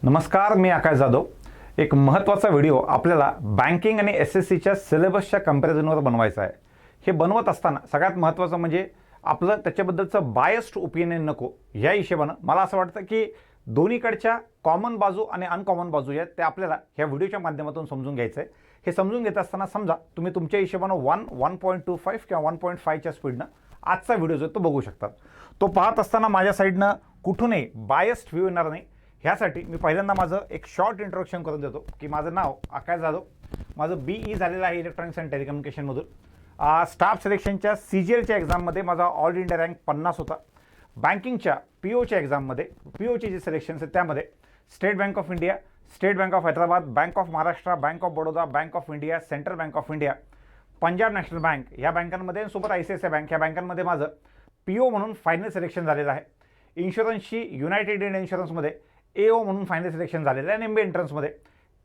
नमस्कार, मी आकाश जाधव. एक महत्त्वाचा व्हिडिओ आपल्याला बँकिंग आणि एस-एस-सीच्या सिलेबसच्या कंपॅरिझनवर बनवायचा आहे. हे बनवत असताना सगळ्यात महत्त्वाचं म्हणजे आपलं त्याच्याबद्दलचं बायस्ड ओपिनियन नको. या हिशोबानं मला असं वाटतं की दोन्हीकडच्या कॉमन बाजू आणि अनकॉमन बाजू आहेत त्या आपल्याला ह्या व्हिडिओच्या माध्यमातून समजून घ्यायचं आहे. हे समजून घेत असताना समजा तुम्ही तुमच्या हिशोबानं 1.25 किंवा 1.5च्या स्पीडनं आजचा व्हिडिओ जो तो बघू शकतात. तो पाहत असताना माझ्या साईडनं कुठूनही बायस्ड व्ह्यू येणार नाही. ह्यासाठी मी पहिल्यांदा माझं एक शॉर्ट इंट्रोडक्शन करून देतो की माझं नाव आकाश जाधव. माझं BE झालेलं आहे इलेक्ट्रॉनिक्स अँड टेलिकम्युनिकेशनमधून. स्टाफ सिलेक्शनच्या CGLच्या एक्झाममध्ये माझा ऑल इंडिया रँक 50 होता. बँकिंगच्या POच्या एक्झाममध्ये POचे जे सिलेक्शन्स आहेत त्यामध्ये state bank of India, state bank of Hyderabad, bank of Maharashtra, bank of Baroda, bank of India, central bank of India, Punjab national bank या बँकांमध्ये सोबत ICICI बँक या बँकांमध्ये माझं PO म्हणून फायनल सिलेक्शन झालेलं आहे. इन्शुरन्सची युनायटेड इंडियन इन्शुरन्समध्ये AO म्हणून फायनल सिलेक्शन झालेलं आहे. आणि MBA एंट्रन्समध्ये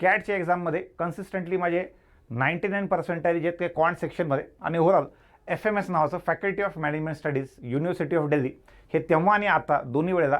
कॅटच्या एक्झाममध्ये कन्सिस्टंटली माझे 99% जे ते क्वांट सेक्शनमध्ये आणि ओव्हरऑल FMS नावाचं faculty of management studies university of Delhi हे तेव्हा आणि आता दोन्ही वेळेला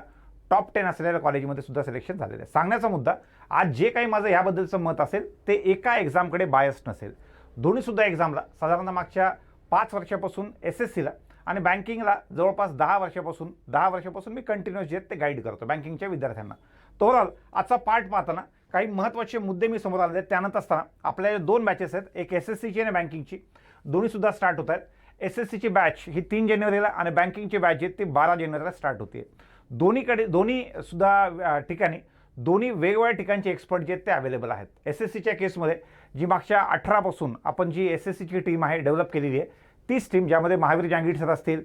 टॉप 10 असलेल्या कॉलेजमध्ये सुद्धा सिलेक्शन झालेलं आहे. सांगण्याचा मुद्दा आज जे काही माझं याबद्दलचं मत असेल ते एका एक्झामकडे बायस्ड नसेल. दोन्हीसुद्धा एक्झामला साधारणतः मागच्या 5 वर्षापासून SSCला आणि बँकिंगला जवळपास 10 वर्षापासून मी कंटिन्युअस जे ते गाईड करतो बँकिंगच्या विद्यार्थ्यांना. तर ओव्हरऑल आजचा पार्ट पाहताना काही महत्त्वाचे मुद्दे मी समोर आले आहेत. त्यानंतर असताना आपल्या 2 बॅचेस आहेत, एक SSCची आणि बँकिंगची. दोन्हीसुद्धा स्टार्ट होत आहेत. SSCची बॅच ही 3 जानेवारीला आणि बँकिंगची बॅच जी ती 12 जानेवारीला स्टार्ट होते. दोन्हीसुद्धा ठिकाणी दोन्ही वेगवेगळ्या ठिकाणचे एक्सपर्ट जे आहेत ते अवेलेबल आहेत. SSCच्या केसमध्ये जी मागच्या 18 पासून आपण जी SSCची टीम आहे डेव्हलप केलेली आहे तीच टीम, ज्यामध्ये महावीर जांगीड सर असतील,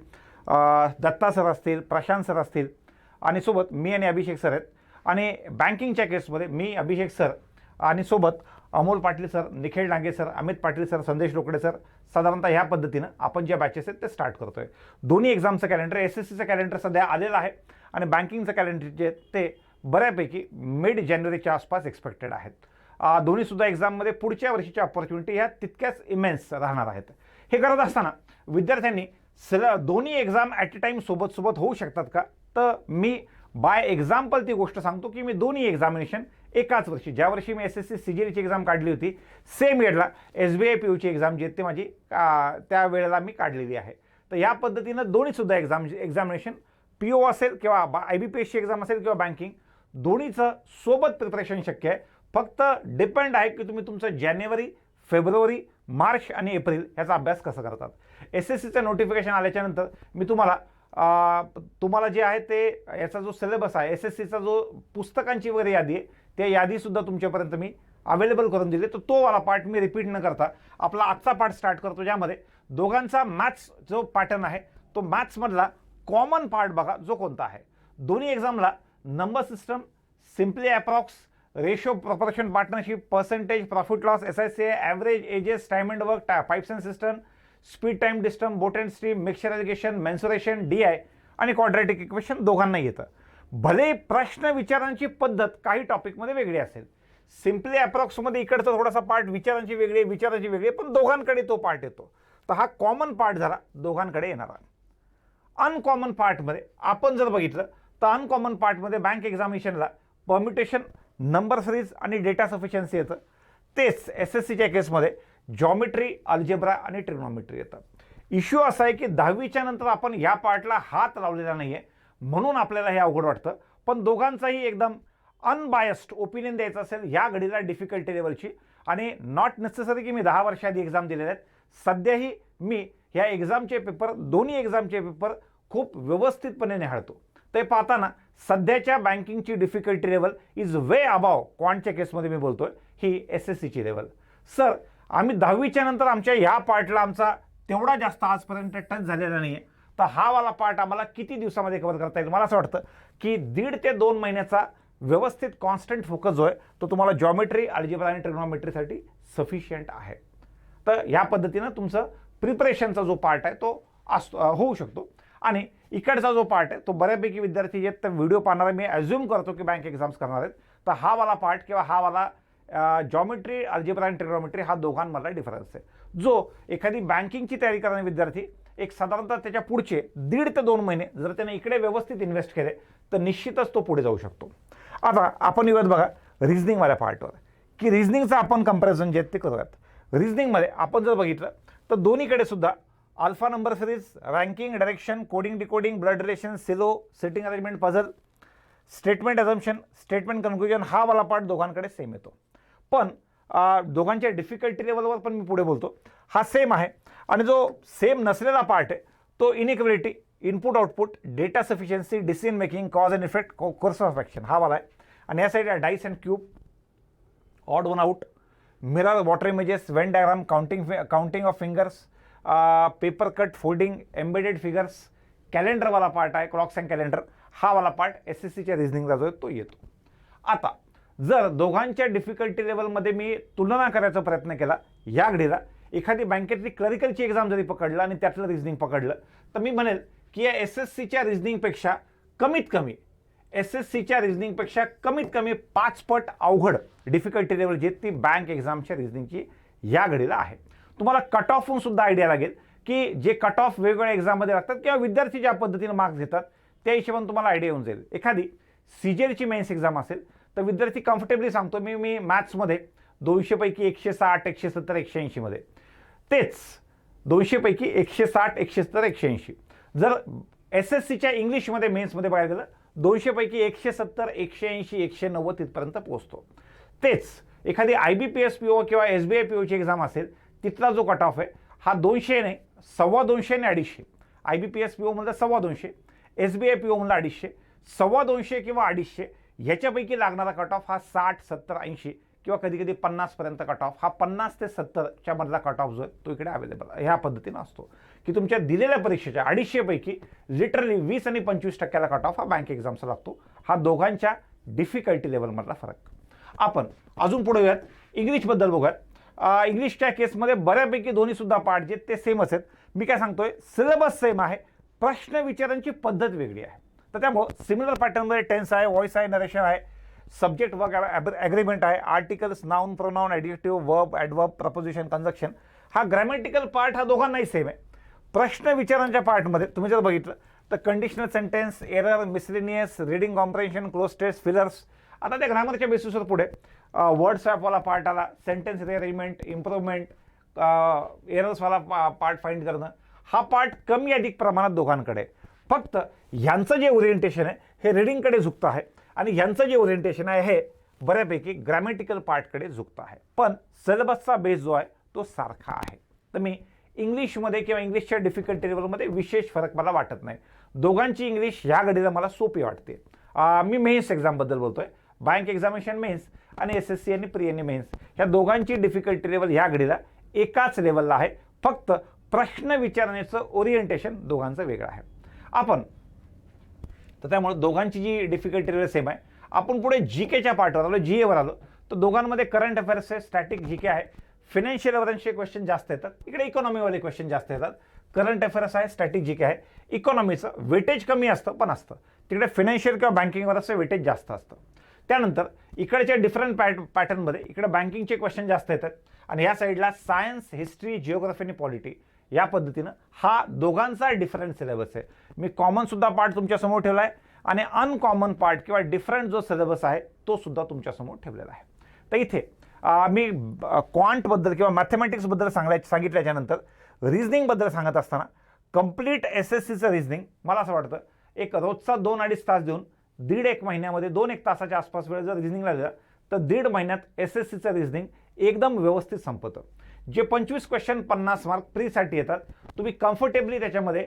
दत्ता सर असतील, प्रशांत सर असतील आणि सोबत मी आणि अभिषेक सर आहेत. आणि बँकिंगच्या केसमध्ये मी, अभिषेक सर आणि सोबत Amol Patil sir, Nikhil Dange sir, Amit Patil sir, संदेश लोकडे सर, साधारणतः ह्या पद्धतीनं आपण ज्या बॅचेस आहेत ते स्टार्ट करतो आहे. दोन्ही एक्झामचं कॅलेंडर, SSCचं कॅलेंडर सध्या आलेलं आहे आणि बँकिंगचं कॅलेंडर जे ते बऱ्यापैकी मिड जानेवारीच्या आसपास एक्सपेक्टेड आहेत. दोन्हीसुद्धा एक्झाममध्ये पुढच्या वर्षीच्या ऑपॉर्च्युनिटी ह्या तितक्याच इमेन्स राहणार आहेत. हे करत असताना विद्यार्थ्यांनी दोन्ही एक्झाम ॲट अ टाईम सोबत होऊ शकतात का? तर मी बाय एक्झाम्पल ती गोष्ट सांगतो की मी दोन्ही एक्झामिनेशन एकाच वर्षी, ज्या वर्षी मी SSC CGLची एक्झाम काढली होती सेम इयरला SBI POची एक्झाम जी ते माझी त्या वेळेला मी काढलेली आहे. तर या पद्धतीनं दोन्हीसुद्धा एक्झामिनेशन PO असेल किंवा IBPSची एक्झाम असेल किंवा बँकिंग दोन्हीचं सोबत प्रिपरेशन शक्य आहे. फक्त डिपेंड आहे की तुम्ही तुमचं जानेवारी, फेब्रुवारी, मार्च आणि एप्रिल ह्याचा अभ्यास कसा करतात. SSCचं नोटिफिकेशन आल्याच्यानंतर मी तुम्हाला जे आहे ते याचा जो सिलेबस आहे SSCचा जो पुस्तकांची वगैरे यादी आहे त्या यादीसुद्धा तुमच्यापर्यंत मी अवेलेबल करून दिली. तर तो वाला पार्ट मी रिपीट न करता आपला आजचा पार्ट स्टार्ट करतो, ज्यामध्ये दोघांचा मॅथ्स जो पॅटर्न आहे तो मॅथ्समधला कॉमन पार्ट बघा जो कोणता आहे. दोन्ही एक्झामला number system, simply approx, ratio, proportion, partnership, percentage, profit loss, SICI, average, ages, time and work, pipes and cistern, speed time distance, boat and stream, mixture education, mensuration, DI आणि quadratic equation दोघांनाही येतं. भले प्रश्न विचारांची पद्धत काही टॉपिकमध्ये वेगळी असेल. सिम्पली अप्रॉक्समध्ये इकडचा थोडासा पार्ट विचारांची वेगळी, पण दोघांकडे तो पार्ट येतो. तर हा कॉमन पार्ट झाला दोघांकडे येणारा. अनकॉमन पार्टमध्ये आपण जर बघितलं तर अनकॉमन पार्टमध्ये बँक एक्झामिनेशनला परम्युटेशन, नंबर सिरीज आणि डेटा सफिशियन्सी येतं. तेच SSCच्या केसमध्ये जॉमेट्री, अल्जेब्रा आणि ट्रिग्नॉमेट्री येतं. इश्यू असा आहे की 10वीच्या नंतर आपण या पार्टला हात लावलेला नाही आहे म्हणून आपल्याला हे अवघड वाटतं. पण दोघांचाही एकदम अनबायस्ड ओपिनियन द्यायचं असेल या घडीला डिफिकल्टी लेवलची, आणि नॉट नेसेसरी की मी 10 वर्षाआधी एक्झाम दिलेले आहेत, सध्याही मी ह्या एक्झामचे पेपर, दोन्ही एक्झामचे पेपर खूप व्यवस्थितपणे निहाळतो. ते पाहताना सध्याच्या बँकिंगची difficulty level is way above क्वांटच्या केसमध्ये मी बोलतोय ही SSCची लेवल. सर आम्ही 10वीच्या नंतर आमच्या ह्या पार्टला आमचा तेवढा जास्त आजपर्यंत टच झालेला नाही आहे, तर हा वाला पार्ट आम्हाला किती दिवसामध्ये कव्हर करता येईल? मला असं वाटतं की 1.5 ते 2 महिन्याचा व्यवस्थित कॉन्स्टंट फोकस जो आहे तो तुम्हाला जॉमेट्री, अल्जेब्रा आणि ट्रिग्नॉमेट्रीसाठी सफिशियंट आहे. तर या पद्धतीनं तुमचं प्रिपरेशनचा जो पार्ट आहे तो होऊ शकतो. आणि इकडचा जो पार्ट आहे तो बऱ्यापैकी विद्यार्थी जे तर व्हिडिओ पाहणारे मी ॲज्युम करतो की बँक एक्झाम्स करणार आहेत, तर हा वाला पार्ट किंवा हा वाला जॉमेट्री, अल्जेब्रा आणि ट्रिग्नॉमेट्री हा दोघांमधला डिफरन्स आहे, जो एखादी बँकिंगची तयारी करणारे विद्यार्थी एक साधारणतः त्याच्या पुढचे 1.5 ते 2 महिने जर त्याने इकडे व्यवस्थित इन्व्हेस्ट केले तर निश्चितच तो पुढे जाऊ शकतो. आता आपण येऊयात बघा रिझनिंगवाल्या पार्टवर, की रिझनिंगचं आपण कंपॅरिझन जे ते करूयात. रिझनिंगमध्ये आपण जर बघितलं तर दोन्हीकडे सुद्धा alpha number series, ranking, direction, coding decoding, blood relation, सिलो, sitting arrangement, puzzle, statement assumption, statement conclusion हा वाला पार्ट दोघांकडे सेम येतो. पण दोघांच्या डिफिकल्टी लेवलवर पण मी पुढे बोलतो हा सेम आहे. आणि जो सेम नसलेला पार्ट आहे तो inequality, input output, data sufficiency, decision making, cause and effect, course of action हा वाला आहे. आणि या side dice and cube, odd one out, mirror, water images, Venn diagram, counting of fingers, paper cut, folding, embedded figures, calendar वाला part आहे, clocks and calendar हा वाला part SSCच्या रिझनिंगला जो आहे तो येतो. आता जर दोघांच्या डिफिकल्टी लेवलमध्ये मी तुलना करायचा प्रयत्न केला, या घडीला एखादी बँकेतली क्लरिकलची एक्झाम जरी पकडलं आणि त्यातलं रिझनिंग पकडलं तर मी म्हणेल की या SSCच्या रिझनिंगपेक्षा कमीत कमी 5 पट अवघड डिफिकल्टी लेवल जे ती बँक एक्झामच्या रिझनिंगची या घडीला आहे. तुम्हाला कट ऑफहून सुद्धा आयडिया लागेल की जे कट ऑफ वेगवेगळ्या एक्झाममध्ये लागतात किंवा विद्यार्थी ज्या पद्धतीने मार्क्स घेतात त्या हिशोबाने तुम्हाला आयडिया येऊन जाईल. एखादी CJLची मेन्स एक्झाम असेल तर विद्यार्थी कम्फर्टेबली सांगतो मी मॅथ्समध्ये 200 पैकी 160, 170, 180 मध्ये, तेच 200 पैकी 160, 170, 180. जर SSCच्या इंग्लिशमध्ये मेन्समध्ये बघायला गेलं 200 पैकी 170, 180, 190 तिथपर्यंत पोहोचतो. तेच एखादी IBPS PO किंवा SBI POची एक्झाम असेल तिथला जो कट ऑफ आहे हा 200 नाही, 250 आणि 250. IBPS PO म्हणलं 250, SBI PO म्हणलं 250, 250 किंवा 250 ह्याच्यापैकी लागणारा कट ऑफ हा 60, 70, 80 किंवा कधी कधी 50 पर्यंत कट ऑफ, हा 50 ते 70च्या मधला कट ऑफ जो आहे तो इकडे अवेलेबल ह्या पद्धतीनं असतो की तुमच्या दिलेल्या परीक्षेच्या 250 पैकी लिटरली 20 आणि 25% कट ऑफ हा बँक एक्झामचा लागतो. हा दोघांच्या डिफिकल्टी लेवलमधला फरक. आपण अजून पुढे येऊयात, इंग्लिशबद्दल बघूयात. इंग्लिशच्या केसमध्ये बऱ्यापैकी दोन्ही सुद्धा पार्ट जे ते सेमच आहेत. मी काय सांगतोय, सिलेबस सेम आहे, प्रश्न विचारांची पद्धत वेगळी आहे. तर त्यामुळं सिमिलर पॅटर्नमध्ये टेन्स आहे, व्हॉइस आहे, नरेशन आहे, सब्जेक्ट वर्क ॲग्रीमेंट आहे, articles, noun, pronoun, adjective, verb, adverb, preposition, conjunction हा ग्रॅमॅटिकल पार्ट हा दोघांनाही सेम आहे. प्रश्न विचारांच्या पार्टमध्ये तुम्ही जर बघितलं तर conditional sentence, error, miscellaneous, reading comprehension, cloze test, fillers. आता त्या ग्रामरच्या बेसिसवर पुढे वर्ड स्वॅपवाला पार्ट आला, सेंटेन्स रिअरेंजमेंट, इम्प्रूव्हमेंट, एरर्सवाला पार्ट फाइंड करणं. हा पार्ट कमी अधिक प्रमाणात दोघांकडे. फक्त ह्यांचं जे ओरिएंटेशन आहे हे रिडिंगकडे झुकतं आहे आणि ह्यांचं जे ओरिएंटेशन आहे हे बऱ्यापैकी ग्रॅमॅटिकल पार्टकडे झुकतं आहे. पण सिलेबसचा बेस जो आहे तो सारखा आहे. तर मी इंग्लिशमध्ये किंवा इंग्लिशच्या डिफिकल्टी लेवलमध्ये विशेष फरक मला वाटत नाही. दोघांची इंग्लिश ह्या घडीला मला सोपी वाटते. मी मेन्स एक्झामबद्दल बोलतोय, बँक एक्झामिनेशन मेन्स आणि SSC आणि प्री मेन्स ह्या दोघांची डिफिकल्टी लेवल ह्या घडीला एकाच लेवलला आहे. फक्त प्रश्न विचारण्याचं ओरिएंटेशन दोघांचं वेगळं आहे. आपण तर त्यामुळे दोघांची जी डिफिकल्टी लेवल सेम आहे. आपण पुढे GKच्या पार्टवर आलो, GAवर आलो तर दोघांमध्ये करंट अफेअर्स आहे, स्टॅटिक GK आहे. फिनान्शियल अवेअरन्सचे क्वेश्चन जास्त येतात, इकडे इकॉनॉमीवाले क्वेश्चन जास्त येतात. करंट अफेअर्स आहे, स्टॅटिक GK आहे. इकॉनॉमीचं वेटेज कमी असतं पण असतं, तिकडे फिनान्शियल किंवा बँकिंगवरचं वेटेज जास्त असतं. त्यानंतर इकडच्या डिफरंट पॅटर्नमध्ये इकडे बँकिंगचे क्वेश्चन जास्त येतात आणि या साईडला सायन्स, हिस्ट्री, जिओग्राफी आणि पॉलिटी या पद्धतीनं हा दोघांचा डिफरंट सिलेबस आहे. मी कॉमन सुद्धा पार्ट तुमच्यासमोर ठेवला आहे आणि अनकॉमन पार्ट किंवा डिफरंट जो सिलेबस आहे तो सुद्धा तुमच्यासमोर ठेवलेला आहे. तर इथे मी क्वांटबद्दल किंवा मॅथमॅटिक्सबद्दल सांगितल्याच्या नंतर रिझनिंगबद्दल सांगत असताना कंप्लीट SSCचं रिझनिंग मला असं वाटतं एक रोजचा 2-2.5 तास देऊन 1.5 महिन्यामध्ये 2-1 तासाच्या आसपास वेळ जर रिझनिंगला दिला तर 1.5 महिन्यात SSCचं रिझनिंग एकदम व्यवस्थित संपतं. जे 25 क्वेश्चन 50 मार्क प्रीसाठी येतात तुम्ही कम्फर्टेबली त्याच्यामध्ये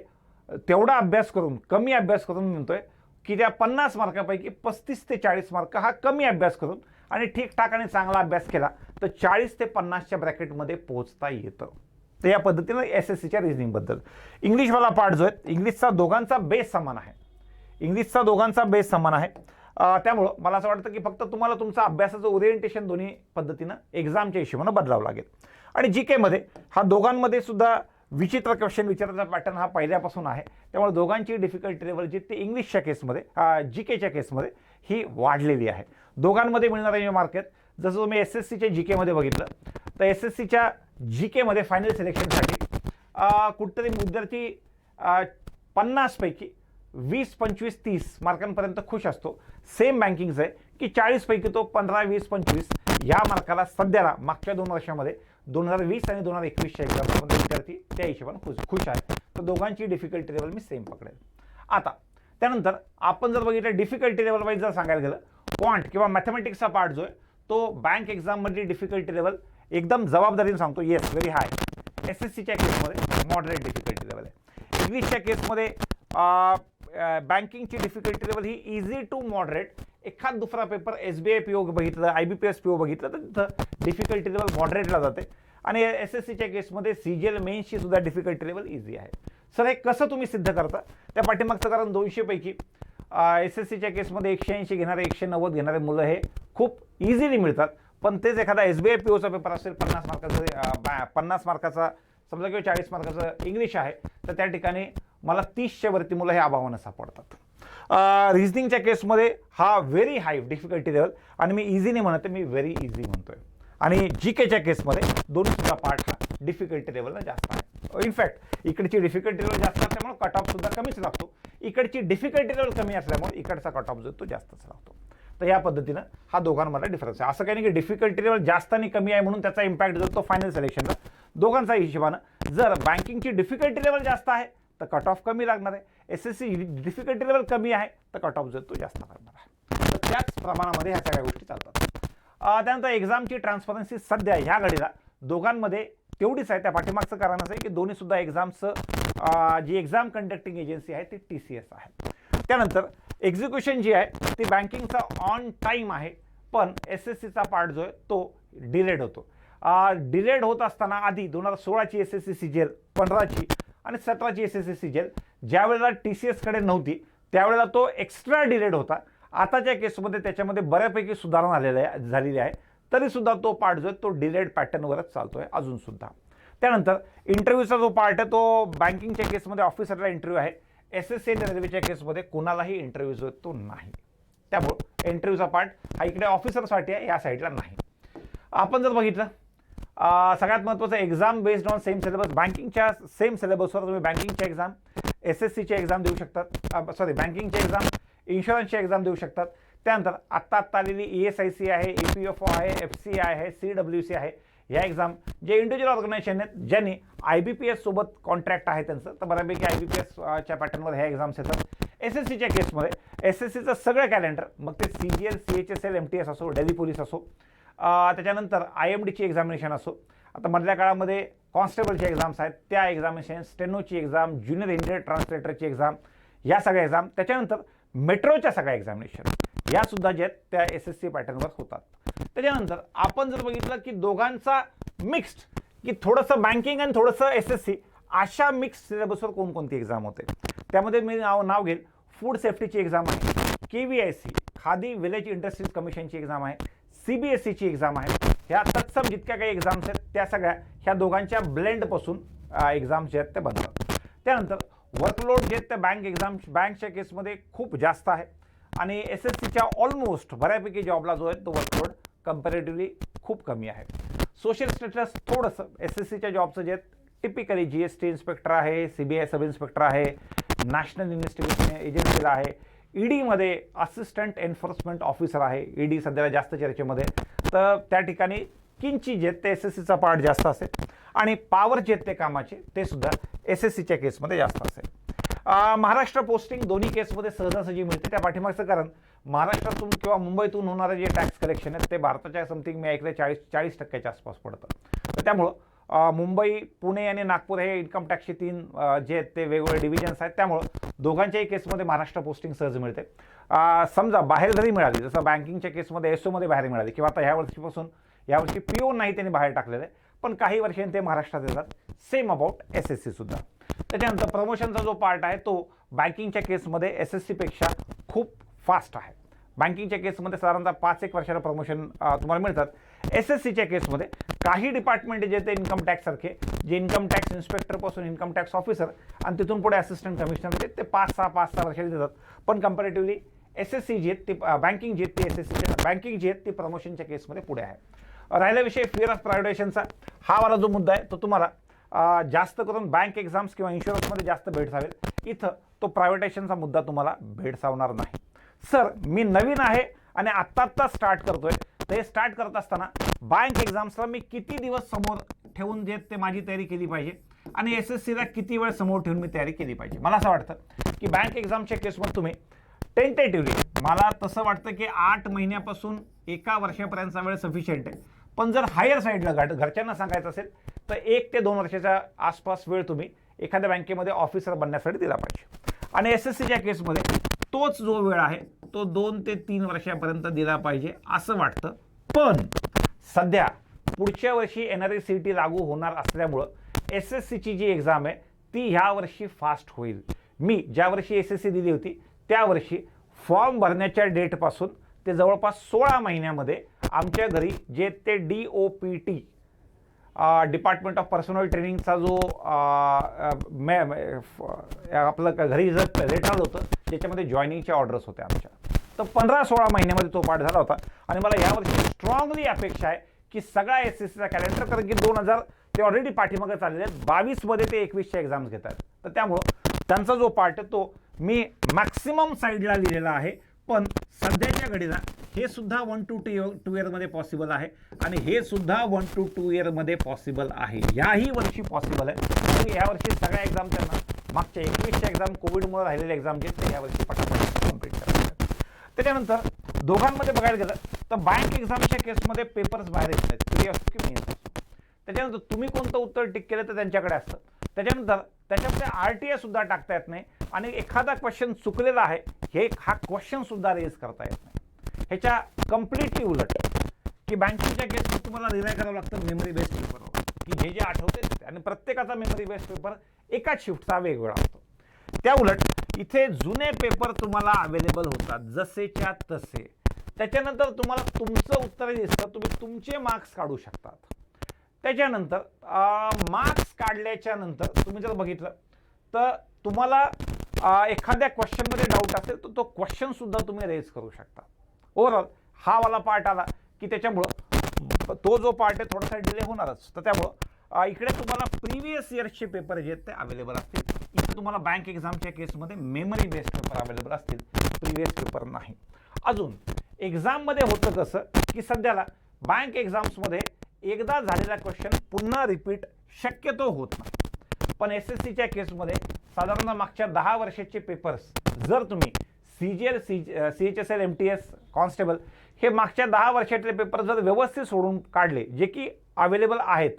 तेवढा अभ्यास करून, कमी अभ्यास करून म्हणतोय की त्या 50 मार्कापैकी 35 ते 40 मार्क हा कमी अभ्यास करून आणि ठीकठाक आणि चांगला अभ्यास केला तर 40 ते 50च्या ब्रॅकेटमध्ये पोहोचता येतं. तर या पद्धतीनं SSCच्या रिझनिंगबद्दल. इंग्लिशवाला पार्ट जो आहे इंग्लिशचा दोघांचा बेस समान आहे. त्यामुळं मला असं वाटतं की फक्त तुम्हाला तुमचं अभ्यासाचं ओरिएंटेशन दोन्ही पद्धतीनं एक्झामच्या हिशोबानं बदलावं लागेल. आणि GKमध्ये हा दोघांमध्ये सुद्धा विचित्र क्वेश्चन विचारायचा पॅटर्न हा पहिल्यापासून आहे. त्यामुळे दोघांची डिफिकल्टी लेवल जी ते इंग्लिशच्या केसमध्ये GKच्या केसमध्ये ही वाढलेली आहे. दोघांमध्ये मिळणारे जे मार्क आहेत जसं तुम्ही SSCच्या GKमध्ये बघितलं तर SSCच्या GKमध्ये फायनल सिलेक्शनसाठी कुठतरी विद्यार्थी 50 पैकी 20, 25, 30 मार्कांपर्यंत खुश असतो. सेम बँकिंगचं आहे की 40 पैकी तो 15, 20, 25 या मार्काला सध्याला मागच्या 2 वर्षामध्ये 2020 आणि 2021च्या एक्झाममध्ये विद्यार्थी त्या हिशोबाने खुश आहे. तर दोघांची डिफिकल्टी लेवल मी सेम पकडेल. आता त्यानंतर आपण जर बघितलं डिफिकल्टी लेवल वाईज जर सांगायला गेलं, क्वांट किंवा मॅथमॅटिक्सचा पार्ट जो आहे तो बँक एक्झाममधली डिफिकल्टी लेवल एकदम जबाबदारीने सांगतो, येस व्हेरी हाय. SSCच्या केसमध्ये मॉडरेट डिफिकल्टी लेवल आहे. इंग्लिशच्या केसमध्ये बँकिंगची डिफिकल्टी लेवल ही इझी टू मॉडरेट. एखाद दुसरा पेपर SBI PO बघितलं, IBPS PO बघितलं तर तिथं डिफिकल्टी लेवल मॉडरेटला जाते. आणि SSCच्या केसमध्ये CGL मेन्सची सुद्धा डिफिकल्टी लेवल इझी आहे. सर हे कसं तुम्ही सिद्ध करता? त्या पाठीमागचं कारण 200 पैकी SSCच्या केसमध्ये 180 घेणारे 190 घेणारे मुलं हे खूप इझिली मिळतात. पण तेच एखादा SBI POचा पेपर असेल 50 मार्काचा समजा किंवा 40 मार्काचं इंग्लिश आहे तर त्या ठिकाणी मला 30च्या वरती मुलं हे अभावानं सापडतात. रिझनिंगच्या केसमध्ये हा व्हेरी हाय डिफिकल्टी लेवल आणि मी इझी नाही म्हणत, मी व्हेरी इझी म्हणतोय. आणि GKच्या केसमध्ये दोन्ही सुद्धा पार्ट हा डिफिकल्टी लेवलला जास्त आहे. इनफॅक्ट इकडची डिफिकल्टी लेवल जास्त असल्यामुळे कट ऑफ सुद्धा कमीच लागतो. इकडची डिफिकल्टी लेवल कमी असल्यामुळे इकडचा कट ऑफ जो तो जास्तच लागतो. तर या पद्धतीनं हा दोघांमधला डिफरन्स आहे. असं काही नाही की डिफिकल्टी लेवल जास्त आणि कमी आहे म्हणून त्याचा इम्पॅक्ट जो तो फायनल सिलेक्शनला. दोघांचा हिशोबानं जर बँकिंगची डिफिकल्टी लेवल जास्त आहे तर कट ऑफ कमी लागणार आहे. SSC डिफिकल्टी लेवल कमी आहे तर कट ऑफ जो तो जास्त लागणार आहे. तर त्याच प्रमाणामध्ये ह्या सगळ्या गोष्टी चालतात. त्यानंतर एक्झामची ट्रान्सपरन्सी सध्या ह्या घडीला दोघांमध्ये तेवढीच आहे. त्या पाठीमागचं कारण असं आहे की दोन्ही सुद्धा एक्झामचं जी एक्झाम कंडक्टिंग एजन्सी आहे ती TCS आहे. त्यानंतर एक्झिक्युशन जी आहे ती बँकिंगचा ऑन टाईम आहे, पण SSCचा पार्ट जो आहे तो डिलेड होतो. डिलेड होत असताना आधी 2016ची SSC CGL, 15ची आणि 17ची SSC CGL ज्यावेळेला TCS कडे नव्हती त्यावेळेला तो एक्स्ट्रा डिलेड होता. आताच्या केसमध्ये त्याच्यामध्ये बऱ्यापैकी सुधारणा झालेली आहे, तरी सुद्धा तो पार्ट जो आहे तो डिलेड पॅटर्नवरच चालतोय अजून सुद्धा. त्यानंतर इंटरव्ह्यूचा जो पार्ट आहे तो बँकिंगच्या केसमध्ये ऑफिसरला इंटरव्ह्यू आहे. SSC आणि रेल्वेच्या केसमध्ये कोणालाही इंटरव्ह्यू जो तो नाही. त्यामुळे इंटरव्ह्यूचा पार्ट हा इकडे ऑफिसरसाठी आहे, या साईडला नाही. आपण जर बघितलं सगळ्यात महत्त्वाचं exam based on same syllabus. बँकिंगच्या सेम सिलेबसवर तुम्ही बँकिंगच्या एक्झाम, SSCची एक्झाम देऊ शकतात. बँकिंगची एक्झाम, इन्शुरन्सची एक्झाम देऊ शकतात. त्यानंतर आत्ता आलेली ESIC आहे, EPFO आहे, FCI आहे, CWC आहे. ह्या एक्झाम जे इंडिव्हिज्युअल ऑर्गनायझेशन आहेत ज्यांनी IBPS सोबत कॉन्ट्रॅक्ट आहे त्यांचं, तर बऱ्यापैकी IBPSच्या पॅटर्नवर ह्या एक्झाम्स येतात. SSCच्या केसमध्ये SSCचं सगळं कॅलेंडर, मग ते CGL, CHSL, MTS असो, दिल्ली पोलीस असो, त्याच्यानंतर IMDची एक्झामिनेशन असो, आता मधल्या काळामध्ये कॉन्स्टेबलची एक्झाम्स आहेत त्या एक्झामिनेशन, स्टेनोची एक्झाम, ज्युनियर इंडियन ट्रान्सलेटरची एक्झाम, या सगळ्या एक्झाम, त्याच्यानंतर मेट्रोच्या सगळ्या एक्झामिनेशन या सुद्धा जे आहेत त्या SSC पॅटर्नवर होतात. त्याच्यानंतर आपण जर बघितलं की दोघांचा मिक्स्ड की थोडंसं बँकिंग आणि थोडंसं SSC अशा मिक्स सिलेबसवर कोणकोणती एक्झाम होते त्यामध्ये मी नाव घेईल. फूड सेफ्टीची एक्झाम आहे, KVIC खादी विलेज इंडस्ट्रीज कमिशनची एक्झाम आहे, CBSEची एक्झाम आहे. ह्या तत्सम जितक्या काही एक्झाम्स आहेत त्या सगळ्या ह्या दोघांच्या ब्लेंडपासून एक्झाम्स जे आहेत ते बनतात. त्यानंतर वर्कलोड जे आहेत त्या बँकच्या केसमध्ये खूप जास्त आहे आणि SSCच्या ऑलमोस्ट बऱ्यापैकी जॉबला जो आहे तो वर्कलोड कम्पॅरेटिव्हली खूप कमी आहे. सोशल स्टेटस थोडंसं SSCच्या जॉबचं जे टिपिकली GST इन्स्पेक्टर आहे, CBI सब इन्स्पेक्टर आहे, नॅशनल इन्व्हेस्टिगेशन एजन्सीला आहे, EDमध्ये असिस्टंट एन्फोर्समेंट ऑफिसर आहे, ED सध्याला जास्त चर्चेमध्ये. तर त्या ठिकाणी किंची जे ते SSCचा पार्ट जास्त असेल आणि पॉवर जे ते कामाचे ते सुद्धा SSCच्या केसमध्ये जास्त असेल. महाराष्ट्र पोस्टिंग दोन्ही केसमध्ये सहजासहजी मिळते. त्या पाठीमागचं कारण महाराष्ट्रातून किंवा मुंबईतून होणारे जे टॅक्स कलेक्शन आहेत ते भारताच्या समथिंग मी ऐकलं 40% आसपास पडतं. तर त्यामुळं मुंबई, पुणे आणि नागपूर हे इन्कम टॅक्सचे 3 जे आहेत ते वेगवेगळे डिव्हिजन्स आहेत. त्यामुळं दोघांच्याही केसमध्ये महाराष्ट्र पोस्टिंग सहज मिळते. समजा बाहेर जरी मिळाली, जसं बँकिंगच्या केसमध्ये SOमध्ये बाहेर मिळाली किंवा आता यावर्षी PO नाही त्यांनी बाहेर टाकलेलं आहे, पण काही वर्षांनी ते महाराष्ट्रात येतात. सेम अबाउट SSC सुद्धा. त्याच्यानंतर प्रमोशनचा जो पार्ट आहे तो बँकिंगच्या केसमध्ये SSCपेक्षा खूप फास्ट आहे. बँकिंगच्या केसमध्ये साधारणतः 5-1 वर्षाला प्रमोशन तुम्हाला मिळतात. SSCच्या केसमध्ये काही डिपार्टमेंट जे ते इन्कम टॅक्ससारखे जे इन्कम टॅक्स इन्स्पेक्टरपासून इन्कम टॅक्स ऑफिसर आणि तिथून पुढे असिस्टंट कमिशनर ते 5-6 वर्षाला देतात. पण कम्पॅरेटिव्हली SSC जी आहेत ती बँकिंग जी आहेत ती SSCच्या बँकिंग जी आहेत ती प्रमोशनच्या केसमध्ये पुढे आहे. राहिला विषय फिअर ऑफ प्रायव्हेटायझेशनचा, हा वाला जो मुद्दा आहे तो तुम्हाला जास्त करून बँक एक्झाम्स किंवा इन्शुरन्समध्ये जास्त भेडसावेल. इथं तो प्रायव्हेटायझेशनचा मुद्दा तुम्हाला भेडसावणार नाही. सर मी नवीन आहे आणि आत्ता स्टार्ट करतोय, तर हे स्टार्ट करत असताना बँक एक्झाम्सला मी किती दिवस समोर ठेवून देत ते माझी तयारी केली पाहिजे आणि SSCला किती वेळ समोर ठेवून मी तयारी केली पाहिजे. मला असं वाटतं की बँक एक्झामच्या केसमध्ये तुम्ही टेंटेटिव्हली, मला तसं वाटतं की 8 महिन्यापासून 1 वर्षापर्यंतचा वेळ सफिशियंट आहे. पण जर हायर साईडला घरच्यांना सांगायचं असेल तर 1 ते 2 वर्षाच्या आसपास वेळ तुम्ही एखाद्या बँकेमध्ये ऑफिसर बनण्यासाठी दिला पाहिजे. आणि SSCच्या केसमध्ये तोच जो वेळ आहे तो 2 ते 3 वर्षापर्यंत दिला पाहिजे असं वाटतं. पण सध्या पुढच्या वर्षी NRE-CET लागू होणार असल्यामुळं SSCची जी एक्झाम आहे ती ह्या वर्षी फास्ट होईल. मी ज्या वर्षी SSC दिली होती त्या वर्षी फॉर्म भरण्याच्या डेटपासून ते जवळपास 16 महिन्यामध्ये आमच्या घरी जे ते DOPT डिपार्टमेंट ऑफ पर्सनल ट्रेनिंगचा जो आपलं घरी जर लेटर होतं त्याच्यामध्ये जॉईनिंगच्या ऑर्डर्स होत्या आमच्या, तर 15-16 महिन्यामध्ये तो पाठ झाला होता. आणि मला यावर्षी स्ट्रॉंगली अपेक्षा आहे की सगळा SSCचा कॅलेंडर, कारण की 2000 ते ऑलरेडी पाठीमागे चाललेले आहेत, 22मध्ये ते 21च्या एक्झाम्स घेतात, तर त्यामुळं त्यांचा जो पार्ट आहे तो मी मॅक्सिमम साईडला लिहिलेला आहे. पण सध्याच्या घडीला हे सुद्धा 1 to 2 इयरमध्ये पॉसिबल आहे आणि हे सुद्धा 1 to 2 इयरमध्ये पॉसिबल आहे. याही वर्षी पॉसिबल आहे. आणि यावर्षी सगळ्या एक्झाम त्यांना मागच्या 21च्या एक्झाम कोविडमुळे राहिलेले एक्झाम जे ते यावर्षी पटापट कम्प्लीट करायचे. त्याच्यानंतर दोघांमध्ये बघायला गेलं तर बँक एक्झामच्या केसमध्ये पेपर्स बाहेर येत नाहीत, फ्री असतो की मेन्स असतो. त्याच्यानंतर तुम्ही कोणतं उत्तर टिक केलं तर त्यांच्याकडे असतं. त्याच्यानंतर त्याच्यामध्ये RTI सुद्धा टाकता येत नाही आणि एखादा क्वेश्चन चुकलेला आहे हा क्वेश्चन सुद्धा रेज करता येत नाही. ह्याच्या कम्प्लिटली उलट की बँकिंगच्या केसमध्ये तुम्हाला रिलाय करावं लागतं मेमरी बेस्ड पेपरवर, की जे आठवते आणि प्रत्येकाचा मेमरी बेस्ड पेपर एकाच शिफ्टचा वेगवेगळा असतो. त्या उलट इथे जुने पेपर तुम्हाला अवेलेबल होतात जसेच्या तसे. त्याच्यानंतर तुम्हाला तुमचं उत्तर दिसतं, तुम्ही तुमचे मार्क्स काढू शकतात. त्याच्यानंतर मार्क्स काढल्याच्या नंतर तुम्ही जर बघितलं तर तुम्हाला एखाद्या क्वेश्चनमध्ये डाऊट असेल तर तो क्वेश्चन सुद्धा तुम्ही रेज करू शकता. ओव्हरऑल हा वाला पार्ट आला की त्याच्यामुळं तो जो पार्ट आहे थोडासा डिले होणारच. तर त्यामुळं इकडे तुम्हाला प्रिव्हियस इयर्सचे पेपर जे आहेत ते अवेलेबल असतील. इथे तुम्हाला बँक एक्झामच्या केसमध्ये मेमरी बेस्ड पेपर अवेलेबल असतील, प्रिव्हियस पेपर नाही. अजून एक्झाममध्ये होतं कसं की सध्याला बँक एक्झाम्समध्ये एकदा झालेला क्वेश्चन पुन्हा रिपीट शक्यतो होत नाही. पण SSCच्या केसमध्ये साधारणतः मागच्या 10 वर्षाचे पेपर्स जर तुम्ही CGL, CHSL, MTS, कॉन्स्टेबल हे मागच्या 10 वर्षातले पेपर जर व्यवस्थित सोडून काढले, जे की अवेलेबल आहेत,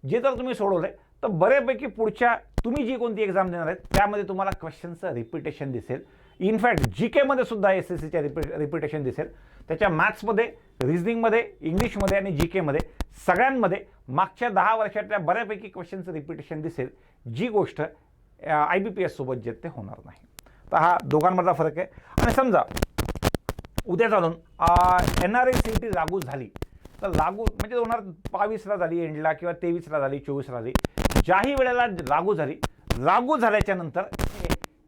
जे जर तुम्ही सोडवले तर बऱ्यापैकी पुढच्या तुम्ही जी कोणती एक्झाम देणार आहेत त्यामध्ये तुम्हाला क्वेश्चनचं रिपिटेशन दिसेल. इनफॅक्ट GK मध्ये सुद्धा SSCच्या रिपिटेशन दिसेल. त्याच्या मॅथ्समध्ये, रिझनिंगमध्ये, इंग्लिशमध्ये आणि GK मध्ये सगळ्यांमध्ये मागच्या 10 वर्षातल्या बऱ्यापैकी क्वेश्चनचं रिपिटेशन दिसेल, जी गोष्ट IBPS सोबत जे ते होणार नाही. तर हा दोघांमधला फरक आहे. आणि समजा उद्या चालून NRE-CET लागू झाली तर लागू म्हणजे 2022ला झाली एंडला किंवा 23ला झाली, 24ला झाली, ज्याही वेळेला लागू झाल्याच्या नंतर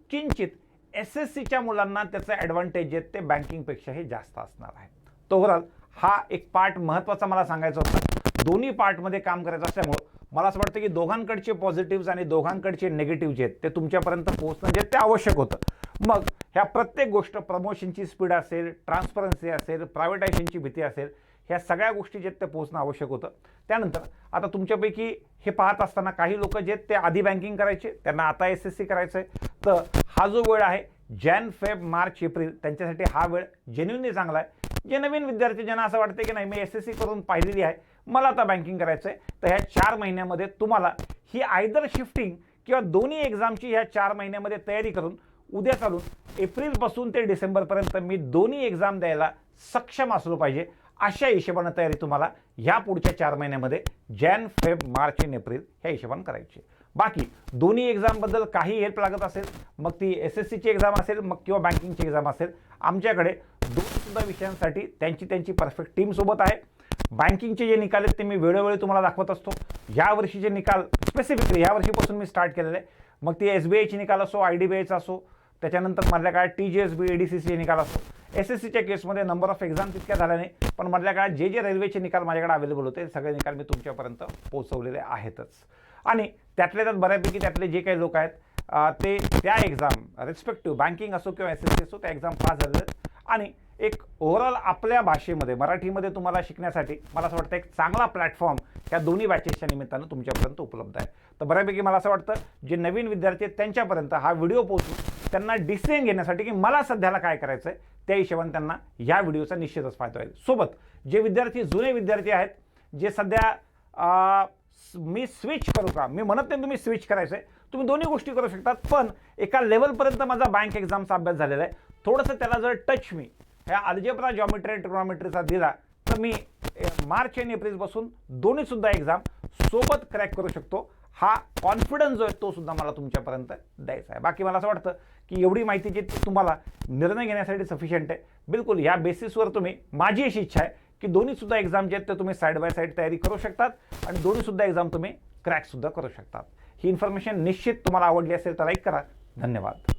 किंचित SSCच्या मुलांना त्याचा ॲडव्हान्टेज आहेत ते बँकिंगपेक्षाही जास्त असणार आहे. तर ओव्हरऑल हा एक पार्ट महत्त्वाचा मला सांगायचा होता. दोन्ही पार्टमध्ये काम करायचं असल्यामुळं मला असं वाटतं की दोघांकडचे पॉझिटिव्ज आणि दोघांकडचे निगेटिव्ह जे आहेत ते तुमच्यापर्यंत पोहोचणं जे ते आवश्यक होतं. मग ह्या प्रत्येक गोष्ट, प्रमोशनची स्पीड असेल, ट्रान्सपरन्सी असेल, प्रायव्हेटायझेशनची भीती असेल, ह्या सगळ्या गोष्टी जे ते पोहोचणं आवश्यक होतं. त्यानंतर आता तुमच्यापैकी हे पाहत असताना काही लोक जे ते आधी बँकिंग करायचे त्यांना आता SSC करायचं आहे. तर हा जो वेळ आहे जॅन, फेब, मार्च, एप्रिल त्यांच्यासाठी हा वेळ जेन्युइनली चांगला आहे. जे नवीन विद्यार्थी ज्यांना असं वाटतं की नाही मी SSC करून पाहिलेली आहे, मला आता बँकिंग करायचं आहे, तर ह्या 4 महिन्यामध्ये तुम्हाला ही आयदर शिफ्टिंग किंवा दोन्ही एक्झामची ह्या 4 महिन्यामध्ये तयारी करून उद्या चालून एप्रिलपासून ते डिसेंबरपर्यंत मी दोन्ही एक्झाम द्यायला सक्षम असलो पाहिजे, अशा हिशोबानं तयारी तुम्हाला ह्या पुढच्या 4 महिन्यामध्ये जॅन, फेब, मार्च आणि एप्रिल ह्या हिशोबानं करायची. बाकी दोन्ही एक्झामबद्दल काही हेल्प लागत असेल, मग ती SSCची एक्झाम असेल मग किंवा बँकिंगची एक्झाम असेल, आमच्याकडे दोनसुद्धा विषयांसाठी त्यांची परफेक्ट टीम सोबत आहे. बँकिंगचे जे निकाल आहेत ते मी वेळोवेळी तुम्हाला दाखवत असतो. यावर्षीचे निकाल स्पेसिफिकली यावर्षीपासून मी स्टार्ट केलेले आहे. मग ती SBIचे निकाल असो, IDBIचा असो, त्याच्यानंतर मधल्या काळात TGSB, ADCC निकाल असो. SSCच्या केसमध्ये नंबर ऑफ एक्झाम तितक्या झाल्या नाही, पण मधल्या काळात जे रेल्वेचे निकाल माझ्याकडे अवेलेबल होते सगळे निकाल मी तुमच्यापर्यंत पोहोचवलेले आहेतच. आणि त्यातले त्यात बऱ्यापैकी त्यातले जे काही लोक आहेत ते त्या एक्झाम रिस्पेक्टिव्ह बँकिंग असो किंवा SSC असो त्या एक्झाम पास झालेले आहेत आणि एक ओव्हरऑल आपल्या भाषेमध्ये मराठीमध्ये तुम्हाला शिकण्यासाठी मला असं वाटतं एक चांगला प्लॅटफॉर्म या दोन्ही बॅचेसच्या निमित्तानं तुमच्यापर्यंत उपलब्ध आहे. तर बऱ्यापैकी मला असं वाटतं जे नवीन विद्यार्थी आहेत त्यांच्यापर्यंत हा व्हिडिओ पोहोचून त्यांना डिसिजन घेण्यासाठी की मला सध्याला काय करायचं आहे त्या हिशोबाने त्यांना या व्हिडिओचा निश्चितच फायदा होईल. सोबत जे विद्यार्थी जुने विद्यार्थी आहेत जे सध्या मी स्विच करू का, मी म्हणत नाही तुम्ही स्विच करायचं आहे, तुम्ही दोन्ही गोष्टी करू शकतात, पण एका लेवलपर्यंत माझा बँक एक्झामचा अभ्यास झालेला आहे, थोडंसं त्याला जर टच मी ह्या अल्जेब्रा जॉमेट्री ट्रिग्नॉमेट्रीचा दिला तर मी मार्च आणि एप्रिलपासून दोन्हीसुद्धा एक्झाम सोबत क्रॅक करू शकतो. हा कॉन्फिडन्स जो आहे तो सुद्धा मला तुमच्यापर्यंत द्यायचा आहे. बाकी मला असं वाटतं की एवढी माहिती जी तुम्हाला निर्णय घेण्यासाठी सफिशियंट आहे. बिलकुल या बेसिसवर तुम्ही, माझी अशी इच्छा आहे की दोन्हीसुद्धा एक्झाम जे आहेत ते तुम्ही साईड बाय साईड तयारी करू शकतात आणि दोन्हीसुद्धा एक्झाम तुम्ही क्रॅकसुद्धा करू शकतात. ही इन्फॉर्मेशन निश्चित तुम्हाला आवडली असेल तर लाईक करा. धन्यवाद.